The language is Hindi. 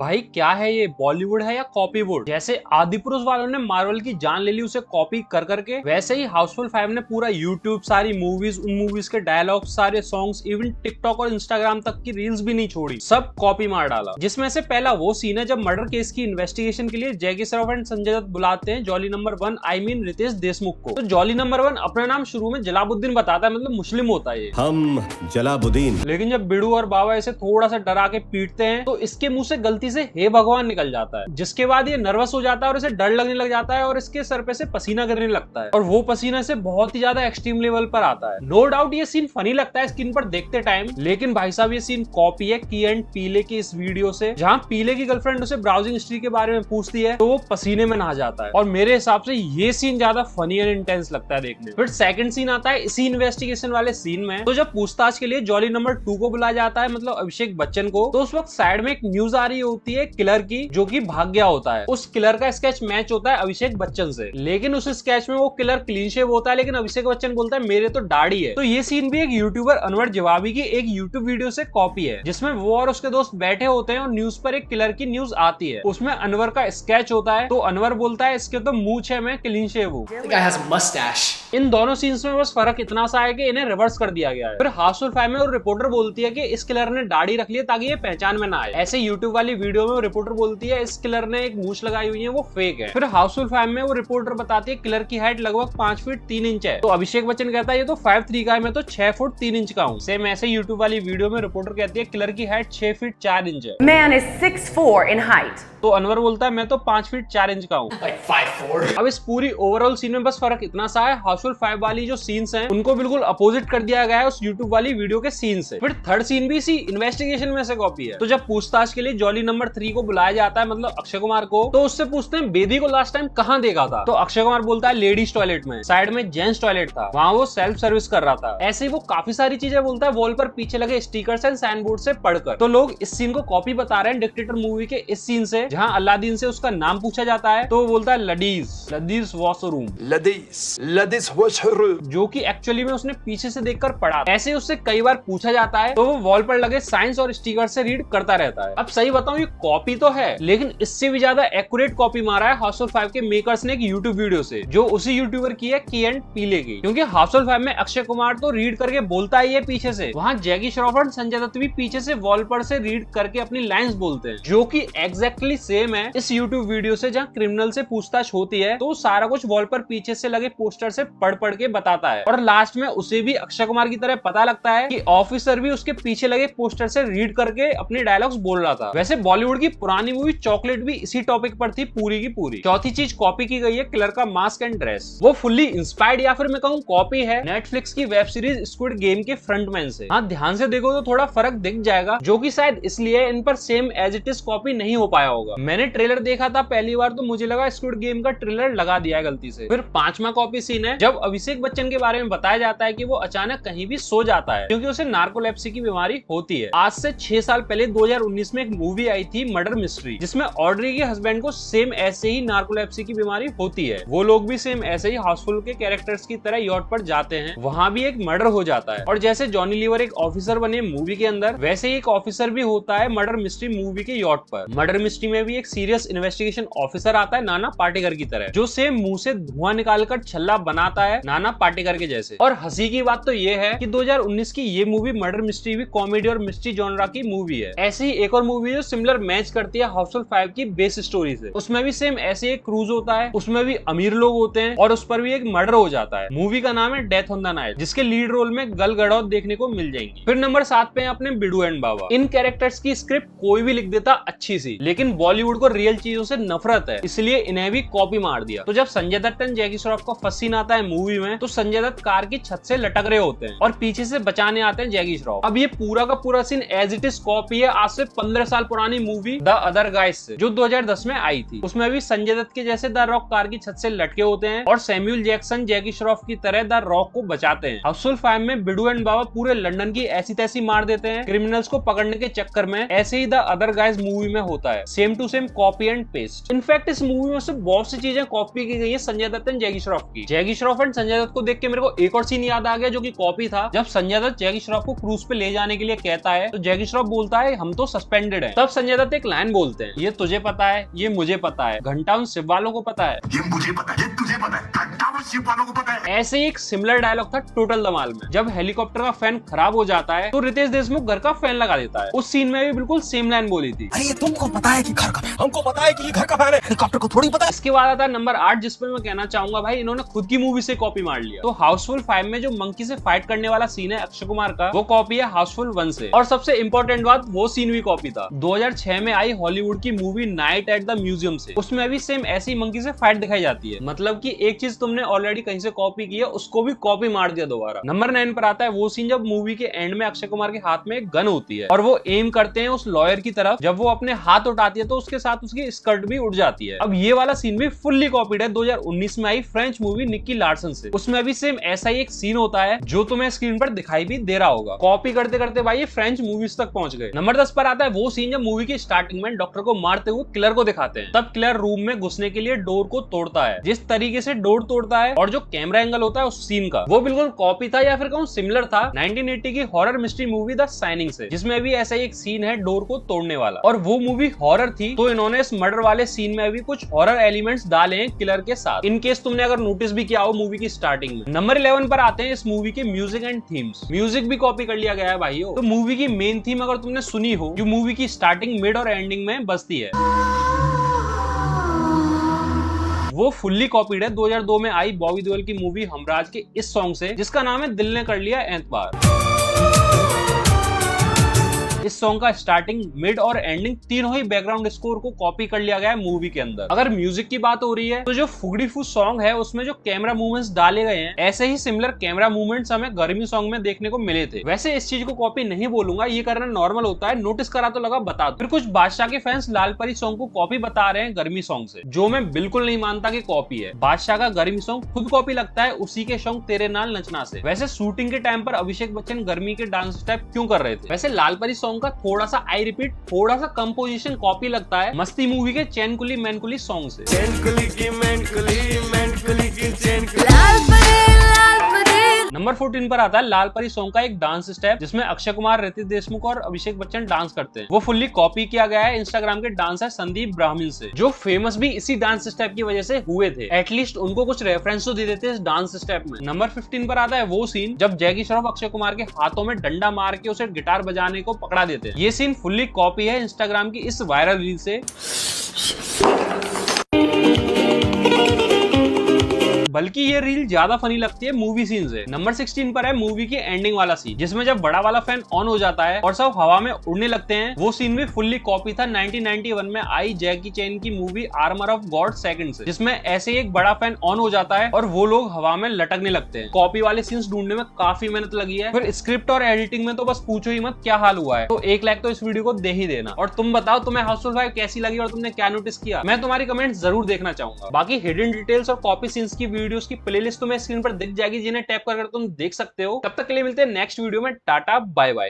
भाई क्या है ये, बॉलीवुड है या कॉपीवुड? जैसे आदिपुरुष वालों ने मार्वल की जान ले ली उसे कॉपी कर करके, वैसे ही हाउसफुल 5 ने पूरा यूट्यूब, सारी मूवीज, उन मूवीज के डायलॉग, सारे सॉन्ग्स, इवन टिकटॉक और इंस्टाग्राम तक की रील्स भी नहीं छोड़ी, सब कॉपी मार डाला। जिसमें से पहला वो सीन है जब मर्डर केस की इन्वेस्टिगेशन के लिए जैकी श्रॉफ एंड संजय दत्त बुलाते हैं Jolly number 1 I mean Ritesh Deshmukh को। तो जॉली नंबर 1 अपना नाम शुरू में जलाबुद्दीन बताता है, मतलब मुस्लिम होता है ये, हम जलाबुद्दीन। लेकिन जब बिडू और बाबा इसे थोड़ा सा डरा के पीटते हैं तो इसके मुंह से गलती से हे भगवान निकल जाता है, जिसके बाद ये नर्वस हो जाता है और इसे डर लगने लग जाता है और इसके सर पे से पसीना गिरने लगता है और वो पसीना से बहुत ही ज्यादा एक्सट्रीम लेवल पर आता है। नो डाउट ये सीन फनी लगता है स्क्रीन पर देखते टाइम, लेकिन भाई साहब ये सीन कॉपी है की एंड पीले की इस वीडियो से, जहां पीले की गर्लफ्रेंड उसे ब्राउजिंग हिस्ट्री के बारे में पूछती है तो वो पसीने में नहा जाता है और मेरे हिसाब से ये सीन ज्यादा फनी एंड इंटेंस लगता है देखने। फिर सेकंड सीन आता है इसी इन्वेस्टिगेशन वाले सीन में, तो जब पूछताछ के लिए जॉली नंबर 2 को बुलाया जाता है, मतलब अभिषेक बच्चन को, तो उस वक्त साइड में एक न्यूज आ रही होती है किलर की जो कि भाग गया होता है। उस किलर का स्केच मैच होता है अभिषेक बच्चन से, लेकिन उस स्केच में वो किलर क्लीन शेव होता है, लेकिन अभिषेक बच्चन बोलता है मेरे तो दाढ़ी है। तो ये सीन भी एक यूट्यूबर अनवर जवाबी की एक यूट्यूब वीडियो से कॉपी है, जिसमें वो और उसके दोस्त बैठे होते हैं और न्यूज पर एक किलर की न्यूज आती है, उसमें अनवर का स्केच होता है, तो अनवर बोलता है इसके तो मूंछ है, मैं क्लीन शेव हूँ। इन दोनों सीन्स में बस फर्क इतना सा है कि इन्हें रिवर्स कर दिया गया है। फिर हाउसफुल 5 में और रिपोर्टर बोलती है कि इस किलर ने दाढ़ी रख ली है ताकि ये पहचान में ना आए। ऐसे यूट्यूब वाली वीडियो में रिपोर्टर बोलती है इस किलर ने एक मूंछ लगाई हुई है वो फेक है। फिर हाउसफुल 5 में वो रिपोर्टर बताती है किलर की हाइट लगभग 5 फीट 3 इंच है, तो अभिषेक बच्चन कहता है ये तो 5'3" का है, मैं तो 6 फुट 3 इंच का हूँ। सेम ऐसे यूट्यूब वाली वीडियो में रिपोर्टर कहती है किलर की हाइट 6 फीट 4 इंच है। Man is 6'4" in height. तो अनवर बोलता है मैं तो 5 फीट 4 इंच का हूँ। Like 5'4". अब इस पूरी ओवरऑल सीन में बस फर्क इतना सा है, हाउसफुल 5 वाली जो सीन्स हैं उनको बिल्कुल अपोजिट कर दिया गया है उस यूट्यूब वाली वीडियो के सीन से। फिर थर्ड सीन भी इसी इन्वेस्टिगेशन में से कॉपी है। तो जब पूछताछ के लिए जॉली नंबर 3 को बुलाया जाता है, मतलब अक्षय कुमार को, तो उससे पूछते हैं बेदी को लास्ट टाइम कहाँ देखा था, तो अक्षय कुमार बोलता है लेडीज टॉयलेट में, साइड में जेंट्स टॉयलेट था, वहाँ वो सेल्फ सर्विस कर रहा था। ऐसे ही वो काफी सारी चीजें बोलता है वॉल पर पीछे लगे स्टिकर्स एंड साइन बोर्ड से पढ़कर। तो लोग इस सीन को कॉपी बता रहे हैं डिक्टेटर मूवी के इस सीन से, जहाँ अलादीन से उसका नाम पूछा जाता है तो वो बोलता है लदीज वॉशरूम, लदीज वॉशरूम, जो कि एक्चुअली में उसने पीछे से देखकर पढ़ा। ऐसे उससे कई बार पूछा जाता है तो वो वॉल पर लगे साइंस और स्टिकर से रीड करता रहता है। अब सही बताऊं ये कॉपी तो है, लेकिन इससे भी ज्यादा एक्यूरेट कॉपी मारा है हाउसफुल 5 के मेकर्स ने एक यूट्यूब वीडियो से, जो उसी यूट्यूबर की है की एंड पीले की। क्योंकि हाउसफुल 5 में अक्षय कुमार तो रीड करके बोलता ही है पीछे से, वहाँ जैकी श्रॉफ और संजय दत्त भी पीछे से वॉल पर से रीड करके अपनी लाइंस बोलते हैं, जो कि एग्जैक्टली सेम है इस यूट्यूब वीडियो से, जहाँ क्रिमिनल से पूछताछ होती है तो सारा कुछ वॉल पर पीछे से लगे पोस्टर से पढ़ के बताता है और लास्ट में उसे भी अक्षय कुमार की तरह पता लगता है कि ऑफिसर भी उसके पीछे लगे पोस्टर से रीड करके अपने डायलॉग्स बोल रहा था। वैसे बॉलीवुड की पुरानी मूवी चॉकलेट भी इसी टॉपिक पर थी पूरी की पूरी। चौथी चीज कॉपी की गई है किलर का मास्क एंड ड्रेस, वो फुल्ली इंस्पायर्ड या फिर मैं कहूँ कॉपी है नेटफ्लिक्स की वेब सीरीज स्क्विड गेम के फ्रंटमैन से। हाँ, ध्यान से देखो तो थोड़ा फर्क दिख जाएगा, जो कि शायद इसलिए इन पर same as it is copy नहीं हो पाया होगा। मैंने ट्रेलर देखा था पहली बार तो मुझे लगा स्क्विड गेम का ट्रेलर लगा दिया है गलती से। फिर पांचवा कॉपी सीन है जब अभिषेक बच्चन के बारे में बताया जाता है कि वो अचानक कहीं भी सो जाता है क्योंकि उसे नार्कोलेप्सी की बीमारी होती है। आज से 6 साल पहले 2019 में एक मूवी आई थी मर्डर मिस्ट्री, जिसमें ऑड्री के हस्बैंड को सेम ऐसे ही नार्कोलेप्सी की बीमारी होती है। वो लोग भी सेम ऐसे ही हाउसफुल के कैरेक्टर्स की तरह यॉट पर जाते हैं, वहाँ भी एक मर्डर हो जाता है और जैसे जॉनी लीवर एक ऑफिसर बने मूवी के अंदर, वैसे ही एक ऑफिसर भी होता है मर्डर मिस्ट्री मूवी के यॉट पर। मर्डर मिस्ट्री में भी एक सीरियस इन्वेस्टिगेशन ऑफिसर आता है नाना पाटेकर की तरह, जो सेम मुंह से धुआं निकालकर छल्ला बनाता है नाना पाटेकर के जैसे। और हंसी की बात तो ये है कि 2019 की ये मूवी मर्डर मिस्ट्री भी कॉमेडी और मिस्ट्री जॉनरा की मूवी है। ऐसी ही एक और मूवी जो सिमिलर मैच करती है हाउसफुल 5 की बेस स्टोरी से, उसमें भी सेम ऐसे एक क्रूज होता है, उसमें भी अमीर लोग होते हैं और उस पर भी एक मर्डर हो जाता है। मूवी का नाम है डेथ ऑन द नाइट, जिसके लीड रोल में गल गड़ौत देखने को मिल जाएंगी। फिर नंबर 7 पे अपने बिडू एंड बाबा। इन कैरेक्टर्स की स्क्रिप्ट कोई भी लिख देता अच्छी सी, लेकिन बॉलीवुड को रियल चीजों से नफरत है, इसलिए इन्हें भी कॉपी मार दिया। तो जब संजय दत्त एंड जैकी श्रॉफ का फर्स्ट सीन आता है मूवी में, तो संजय दत्त कार की छत से लटक रहे होते हैं और पीछे से बचाने आते हैं जैकी श्रॉफ। अब ये पूरा का पूरा scene as it is copy है आज से 15 साल पुरानी मूवी द अदर गाइज से, जो 2010 में आई थी। उसमें भी संजय दत्त के जैसे द रॉक कार की छत से लटके होते हैं और सैम्यूल जैक्सन जैकी श्रॉफ की तरह द रॉक को बचाते हैं। हाउसफुल 5 में बिडू एंड बाबा पूरे लंदन की ऐसी तैसी मार देते हैं क्रिमिनल्स को पकड़ने के चक्कर में। ऐसे ही द अदर गाइज मूवी में होता है, same to same copy and paste. In fact इस मूवी में से बहुत सी चीजें कॉपी की गई है संजय दत्त एंड जैकी श्रॉफ की। जैकी श्रॉफ श्रॉफ एंड संजय दत्त को देख के मेरे को एक और सीन याद आ गया जो कि कॉपी था। जब संजय दत्त जैकी श्रॉफ को क्रूज पे ले जाने के लिए कहता है तो जैकी श्रॉफ बोलता है हम तो सस्पेंडेड है। तब संजय दत्त एक लाइन बोलते हैं, ये तुझे पता है, ये मुझे पता है, घंटा उन शिव वालों को पता है, ये मुझे पता है, ये तुझे पता है, घंटा उन शिव वालों को पता है। ऐसे ही एक सिमिलर डायलॉग था टोटल धमाल में। जब हेलीकॉप्टर का फैन खराब हो जाता है तो रितेश देशमुख घर का फैन लगा देता है। उस सीन में भी बिल्कुल सेम लाइन बोली थी। अरे ये तुमको पता है कि घर का फैन, हमको पता है कि ये घर का फैन है, हेलीकॉप्टर को थोड़ी पता है। इसके बाद आता है नंबर 8, जिसपे मैं कहना चाहूंगा भाई इन्होंने खुद की मूवी से कॉपी मार लिया। तो हाउसफुल 5 में जो मंकी से फाइट करने वाला सीन है अक्षय कुमार का, वो कॉपी है हाउसफुल 1 से। और सबसे इंपॉर्टेंट बात, वो सीन भी कॉपी था 2006 में आई हॉलीवुड की movie night at the museum से। उसमें भी सेम ऐसी मंकी से फाइट दिखाई जाती है। मतलब कि एक चीज तुमने ऑलरेडी कहीं से कॉपी की है, उसको भी कॉपी मार दिया दोबारा। नंबर 9 पर आता है वो सीन जब मूवी के एंड में अक्षय कुमार के हाथ में एक गन होती है और वो एम करते हैं उस लॉयर की तरफ। जब वो अपने हाथ उठाती है तो उसके साथ उसकी स्कर्ट भी उड़ जाती है। अब ये वाला सीन भी फुल्ली कॉपीड है 2019 में आई फ्रेंच मूवी निक्की लार्सन से। उसमें भी सेम ऐसा ही एक सीन होता है जो तुम्हें स्क्रीन पर दिखाई भी दे रहा होगा। कॉपी करते करते भाई ये फ्रेंच मूवीज तक पहुंच गए। नंबर 10 पर आता है वो सीन जब मूवी की स्टार्टिंग में डॉक्टर को मारते हुए किलर को दिखाते हैं। तब किलर रूम में घुसने के लिए डोर को तोड़ता है। जिस तरीके से डोर तोड़ता है और जो कैमरा एंगल होता है उस सीन का, वो बिल्कुल कॉपी था या फिर कहूं सिमिलर था 1980 की horror mystery movie the shining से, जिसमें भी ऐसा ही एक सीन है डोर को तोड़ने वाला। और वो मूवी हॉरर थी तो इन्होंने इस मर्डर वाले सीन में भी कुछ हॉरर एलिमेंट्स डाले हैं किलर के साथ, इन केस तुमने अगर नोटिस भी किया हो मूवी की स्टार्टिंग में। नंबर 11 पर आते हैं इस मूवी के म्यूजिक एंड थीम्स। म्यूजिक भी कॉपी कर लिया गया है भाइयों। तो मूवी की मेन थीम अगर तुमने सुनी हो, जो मूवी की स्टार्टिंग, मिड और एंडिंग में बजती है, वो फुल्ली कॉपीड है 2002 में आई बॉबी देओल की मूवी हमराज के इस सॉन्ग से, जिसका नाम है दिल ने कर लिया एतबार। इस सॉन्ग का स्टार्टिंग, मिड और एंडिंग तीनों ही बैकग्राउंड स्कोर को कॉपी कर लिया गया है मूवी के अंदर। अगर म्यूजिक की बात हो रही है तो जो फुगड़ी फू सॉन्ग है उसमें जो कैमरा मूवमेंट्स डाले गए हैं, ऐसे ही सिमिलर कैमरा मूवमेंट्स हमें गर्मी सॉन्ग में देखने को मिले थे। वैसे इस चीज को कॉपी नहीं बोलूंगा, ये करना नॉर्मल होता है, नोटिस करा तो लगा बता दो। फिर कुछ बादशाह के फैंस लाल परी सॉन्ग को कॉपी बता रहे हैं गर्मी सॉन्ग से, जो मैं बिल्कुल नहीं मानता कि कॉपी है। बादशाह का गर्मी सॉन्ग खुद कॉपी लगता है उसी के सॉन्ग तेरे नाल नचना से। वैसे शूटिंग के टाइम पर अभिषेक बच्चन गर्मी के डांस स्टेप क्यों कर रहे थे? वैसे लाल परी सॉन्ग का थोड़ा सा, आई रिपीट, थोड़ा सा कंपोजिशन कॉपी लगता है मस्ती मूवी के चैन कुली मैन कुली सॉन्ग से। चैन कुली की मैन कुली, मैन कुली की चैन कुली। नंबर 14 पर आता है लाल परी सॉन्ग का एक डांस स्टेप, जिसमें अक्षय कुमार, रितेश देशमुख और अभिषेक बच्चन डांस करते हैं। वो फुल्ली कॉपी किया गया है इंस्टाग्राम के डांसर संदीप ब्राह्मण से, जो फेमस भी इसी डांस स्टेप की वजह से हुए थे। एटलीस्ट उनको कुछ रेफरेंस तो दे देते इस डांस स्टेप में। नंबर 15 पर आता है वो सीन जब जैकी श्रॉफ अक्षय कुमार के हाथों में डंडा मार के उसे गिटार बजाने को पकड़ा देते हैं। ये सीन फुल्ली कॉपी है इंस्टाग्राम की इस वायरल रील से, बल्कि ये रील ज्यादा फनी लगती है मूवी सीन से। नंबर 16 पर है मूवी की एंडिंग वाला सीन, जिसमें जब बड़ा वाला फैन ऑन हो जाता है और सब हवा में उड़ने लगते हैं। वो सीन भी फुल्ली कॉपी था 1991 में आई जैकी चैन की movie armour of God second से, जिसमें ऐसे एक बड़ा फैन ऑन हो जाता है और वो लोग हवा में लटकने लगते हैं। कॉपी वाले सीन्स ढूंढने में काफी मेहनत लगी है। फिर स्क्रिप्ट और एडिटिंग में तो बस पूछो ही मत क्या हाल हुआ है। तो 1 लाख तो इस वीडियो को दे ही देना। और तुम बताओ तुम्हें हाउसफुल 5 कैसी लगी और तुमने क्या नोटिस किया? मैं तुम्हारी कमेंट जरूर देखना चाहूंगा। बाकी हिडन डिटेल्स और कॉपी सीन्स की वीडियोस की प्लेलिस्ट तुम्हें स्क्रीन पर दिख जाएगी, जिन्हें टैप कर तुम देख सकते हो। तब तक के लिए मिलते हैं नेक्स्ट वीडियो में। Tata bye bye.